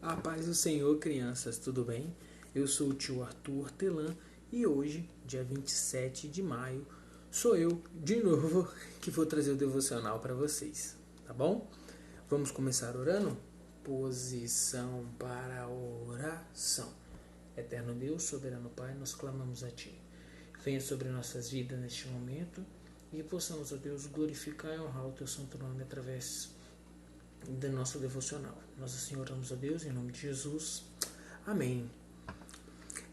A paz do Senhor, crianças, tudo bem? Eu sou o tio Arthur Hortelã e hoje, dia 27 de maio, sou eu, de novo, que vou trazer o devocional para vocês, tá bom? Vamos começar orando? Posição para a oração. Eterno Deus, soberano Pai, nós clamamos a Ti. Venha sobre nossas vidas neste momento e possamos, ó Deus, glorificar e honrar o Teu santo nome através do nosso devocional. Nós assim oramos a Deus em nome de Jesus. Amém.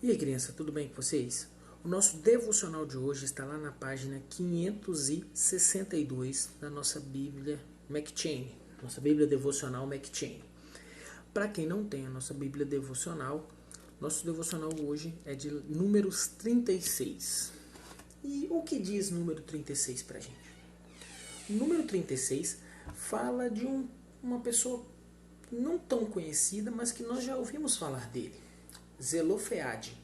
E aí, criança, tudo bem com vocês? O nosso devocional de hoje está lá na página 562 da nossa Bíblia McChain, nossa Bíblia devocional McChain. Para quem não tem a nossa Bíblia devocional, nosso devocional hoje é de números 36. E o que diz número 36 para a gente? O número 36 fala de uma pessoa não tão conhecida, mas que nós já ouvimos falar dele. Zelofeade.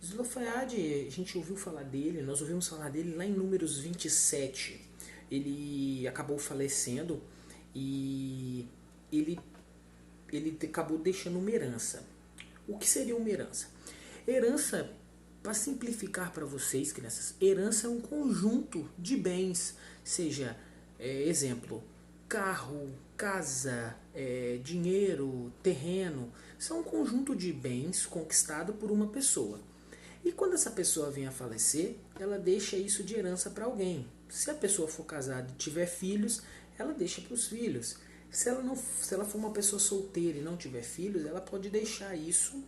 Zelofeade, a gente ouviu falar dele, nós ouvimos falar dele lá em Números 27. Ele acabou falecendo e ele acabou deixando uma herança. O que seria uma herança? Herança, para simplificar para vocês, crianças, herança é um conjunto de bens, seja, exemplo, carro, casa, dinheiro, terreno, são um conjunto de bens conquistado por uma pessoa. E quando essa pessoa vem a falecer, ela deixa isso de herança para alguém. Se a pessoa for casada e tiver filhos, ela deixa para os filhos. Se ela for uma pessoa solteira e não tiver filhos, ela pode deixar isso,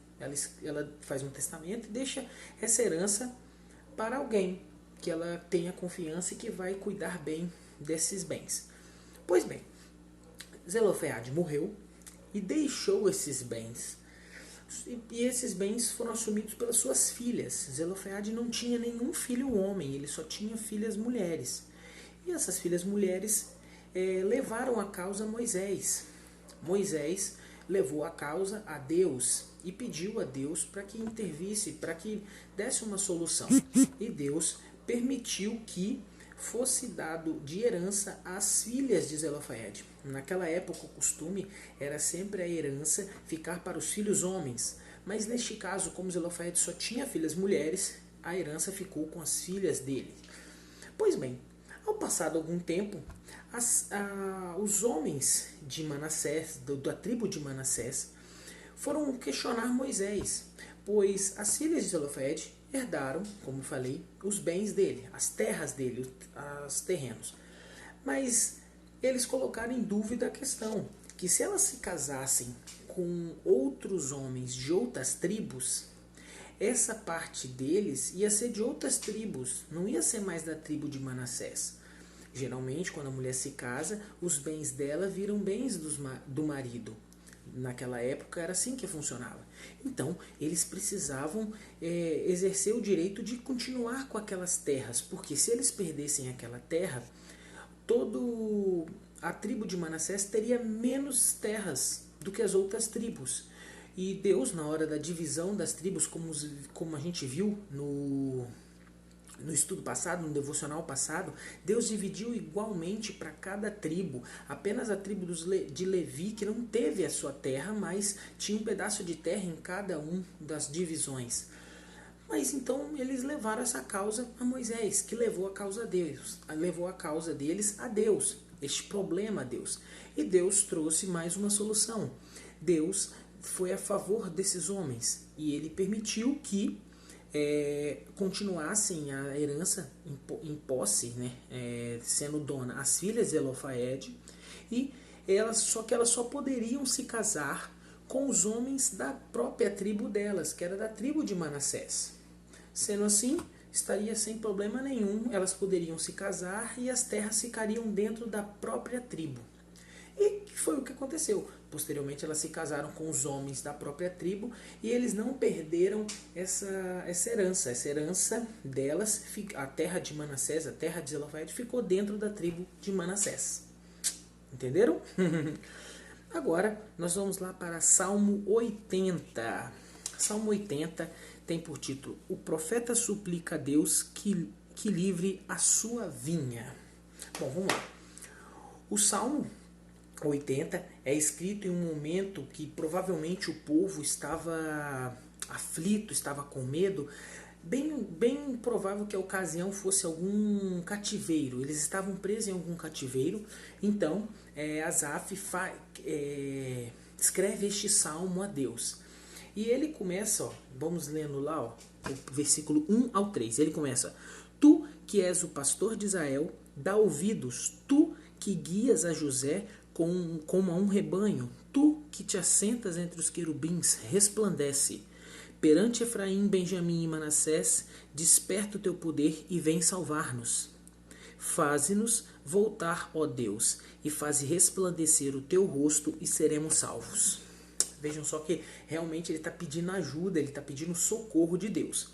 ela faz um testamento e deixa essa herança para alguém que ela tenha confiança e que vai cuidar bem desses bens. Pois bem, Zelofeade morreu e deixou esses bens. E esses bens foram assumidos pelas suas filhas. Zelofeade não tinha nenhum filho homem, ele só tinha filhas mulheres. E essas filhas mulheres levaram a causa a Moisés. Moisés levou a causa a Deus e pediu a Deus para que intervisse, para que desse uma solução. E Deus permitiu que fosse dado de herança às filhas de Zelofeade. Naquela época o costume era sempre a herança ficar para os filhos homens, mas neste caso, como Zelofeade só tinha filhas mulheres, a herança ficou com as filhas dele. Pois bem, ao passar algum tempo, os homens de Manassés, da tribo de Manassés, foram questionar Moisés, pois as filhas de Zelofeade herdaram, como falei, os bens dele, as terras dele, os terrenos. Mas eles colocaram em dúvida a questão, que se elas se casassem com outros homens de outras tribos, essa parte deles ia ser de outras tribos, não ia ser mais da tribo de Manassés. Geralmente, quando a mulher se casa, os bens dela viram bens do marido. Naquela época era assim que funcionava. Então, eles precisavam exercer o direito de continuar com aquelas terras, porque se eles perdessem aquela terra, toda a tribo de Manassés teria menos terras do que as outras tribos. E Deus, na hora da divisão das tribos, como a gente viu no estudo passado, no devocional passado, Deus dividiu igualmente para cada tribo. Apenas a tribo de Levi, que não teve a sua terra, mas tinha um pedaço de terra em cada uma das divisões. Mas então eles levaram essa causa a Moisés, que levou a causa deles a Deus, este problema a Deus. E Deus trouxe mais uma solução. Deus foi a favor desses homens e ele permitiu que continuassem a herança em posse, né, sendo dona as filhas de Zelofeade, e só que elas só poderiam se casar com os homens da própria tribo delas, que era da tribo de Manassés. Sendo assim, estaria sem problema nenhum, elas poderiam se casar e as terras ficariam dentro da própria tribo. E foi o que aconteceu. Posteriormente elas se casaram com os homens da própria tribo e eles não perderam essa herança. Essa herança delas, a terra de Manassés, a terra de Zelofeade, ficou dentro da tribo de Manassés. Entenderam? Agora nós vamos lá para Salmo 80. Salmo 80 tem por título: O profeta suplica a Deus que livre a sua vinha. Bom, vamos lá. O Salmo 80, é escrito em um momento que provavelmente o povo estava aflito, estava com medo. Bem provável que a ocasião fosse algum cativeiro. Eles estavam presos em algum cativeiro. Então, Asaf escreve este salmo a Deus. E ele começa, ó, vamos lendo lá, ó, o versículo 1 ao 3. Ele começa: Tu que és o pastor de Israel, dá ouvidos, tu que guias a José como a um rebanho, tu que te assentas entre os querubins, resplandece. Perante Efraim, Benjamim e Manassés, desperta o teu poder e vem salvar-nos. Faze-nos voltar, ó Deus, e faze resplandecer o teu rosto e seremos salvos. Vejam só que realmente ele está pedindo ajuda, ele está pedindo socorro de Deus.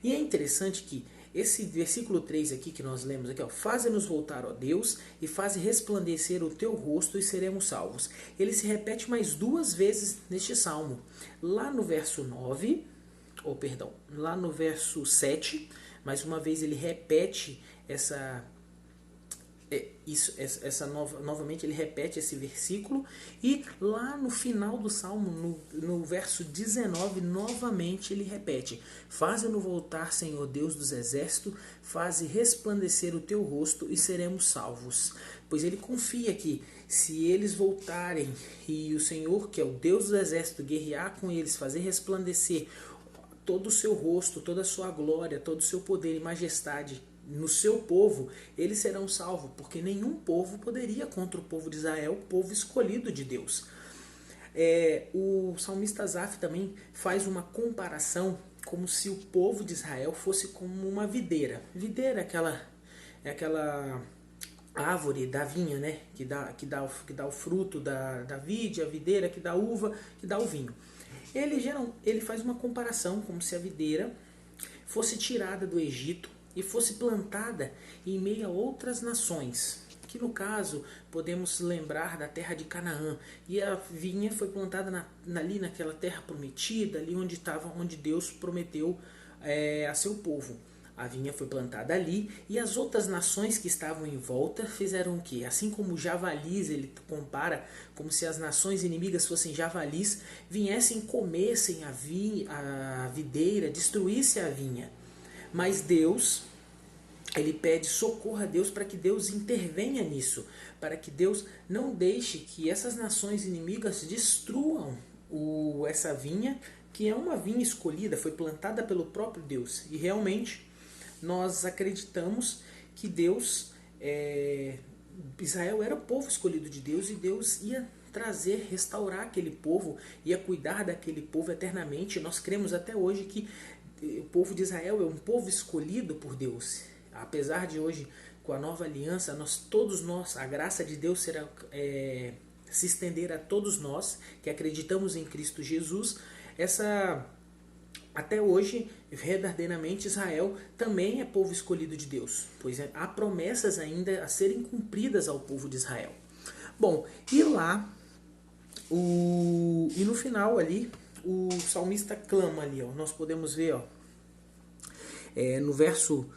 E é interessante que esse versículo 3 aqui que nós lemos aqui, ó, faze-nos voltar, ó Deus, e faze resplandecer o teu rosto e seremos salvos. Ele se repete mais 2 vezes neste salmo. Lá no verso 9, lá no verso 7, mais uma vez ele repete novamente ele repete esse versículo, e lá no final do salmo, no verso 19, novamente ele repete: faze-nos voltar, Senhor Deus dos exércitos, faze resplandecer o teu rosto e seremos salvos. Pois ele confia que se eles voltarem e o Senhor, que é o Deus dos exércitos, guerrear com eles, fazer resplandecer todo o seu rosto, toda a sua glória, todo o seu poder e majestade no seu povo, eles serão salvos, porque nenhum povo poderia contra o povo de Israel, o povo escolhido de Deus. O salmista Asaf também faz uma comparação como se o povo de Israel fosse como uma videira. Videira é aquela árvore da vinha, né? que dá o fruto da vide, a videira que dá uva, que dá o vinho. Ele faz uma comparação como se a videira fosse tirada do Egito e fosse plantada em meio a outras nações, que no caso podemos lembrar da terra de Canaã, e a vinha foi plantada ali naquela terra prometida, ali onde Deus prometeu a seu povo. A vinha foi plantada ali, e as outras nações que estavam em volta fizeram o quê? Assim como javalis, ele compara como se as nações inimigas fossem javalis, viessem, comessem a videira, destruíssem a vinha. Mas Deus, ele pede socorro a Deus para que Deus intervenha nisso, para que Deus não deixe que essas nações inimigas destruam essa vinha, que é uma vinha escolhida, foi plantada pelo próprio Deus. E realmente nós acreditamos que Deus, Israel era o povo escolhido de Deus, e Deus ia trazer, restaurar aquele povo, ia cuidar daquele povo eternamente. Nós cremos até hoje que o povo de Israel é um povo escolhido por Deus. Apesar de hoje, com a nova aliança, todos nós, a graça de Deus será se estender a todos nós que acreditamos em Cristo Jesus. Até hoje, verdadeiramente, Israel também é povo escolhido de Deus, pois há promessas ainda a serem cumpridas ao povo de Israel. Bom, e no final ali, o salmista clama ali, ó, nós podemos ver, ó, no verso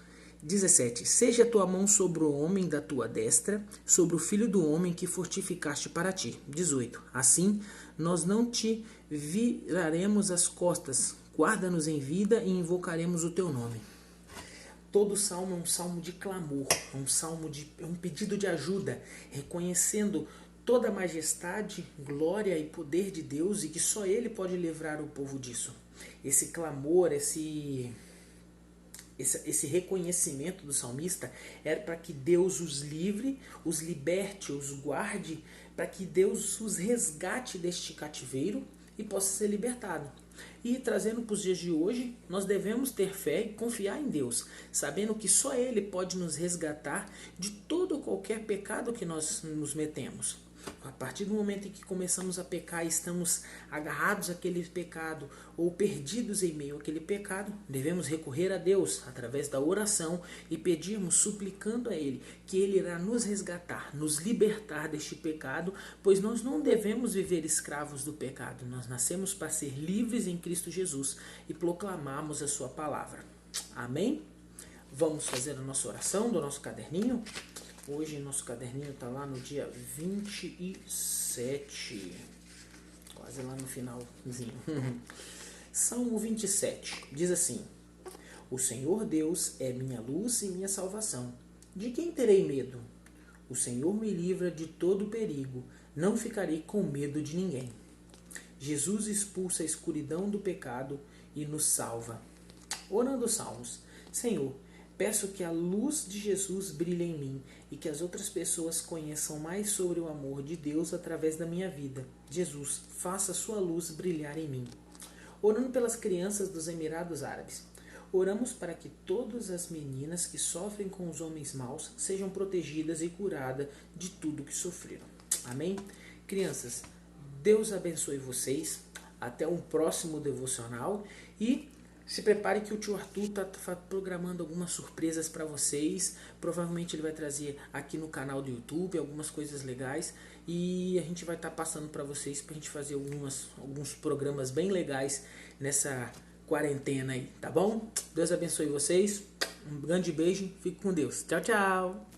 17: seja a tua mão sobre o homem da tua destra, sobre o filho do homem que fortificaste para ti. 18: assim nós não te viraremos as costas, guarda-nos em vida e invocaremos o teu nome. Todo salmo é um salmo de clamor, é um pedido de ajuda, reconhecendo toda a majestade, glória e poder de Deus, e que só Ele pode livrar o povo disso. Esse clamor, esse reconhecimento do salmista era para que Deus os livre, os liberte, os guarde, para que Deus os resgate deste cativeiro e possa ser libertado. E trazendo para os dias de hoje, nós devemos ter fé e confiar em Deus, sabendo que só Ele pode nos resgatar de todo ou qualquer pecado que nós nos metemos. A partir do momento em que começamos a pecar e estamos agarrados àquele pecado ou perdidos em meio àquele pecado, devemos recorrer a Deus através da oração e pedirmos, suplicando a Ele, que Ele irá nos resgatar, nos libertar deste pecado, pois nós não devemos viver escravos do pecado. Nós nascemos para ser livres em Cristo Jesus e proclamarmos a sua palavra. Amém? Vamos fazer a nossa oração do nosso caderninho? Hoje nosso caderninho está lá no dia 27. Quase lá no finalzinho. Salmo 27 diz assim: O Senhor Deus é minha luz e minha salvação. De quem terei medo? O Senhor me livra de todo perigo. Não ficarei com medo de ninguém. Jesus expulsa a escuridão do pecado e nos salva. Orando os Salmos. Senhor, peço que a luz de Jesus brilhe em mim e que as outras pessoas conheçam mais sobre o amor de Deus através da minha vida. Jesus, faça sua luz brilhar em mim. Orando pelas crianças dos Emirados Árabes. Oramos para que todas as meninas que sofrem com os homens maus sejam protegidas e curadas de tudo que sofreram. Amém? Crianças, Deus abençoe vocês. Até um próximo devocional e se prepare que o tio Arthur está programando algumas surpresas para vocês. Provavelmente ele vai trazer aqui no canal do YouTube algumas coisas legais e a gente vai estar passando para vocês para a gente fazer alguns programas bem legais nessa quarentena aí, tá bom? Deus abençoe vocês. Um grande beijo. Fique com Deus. Tchau, tchau.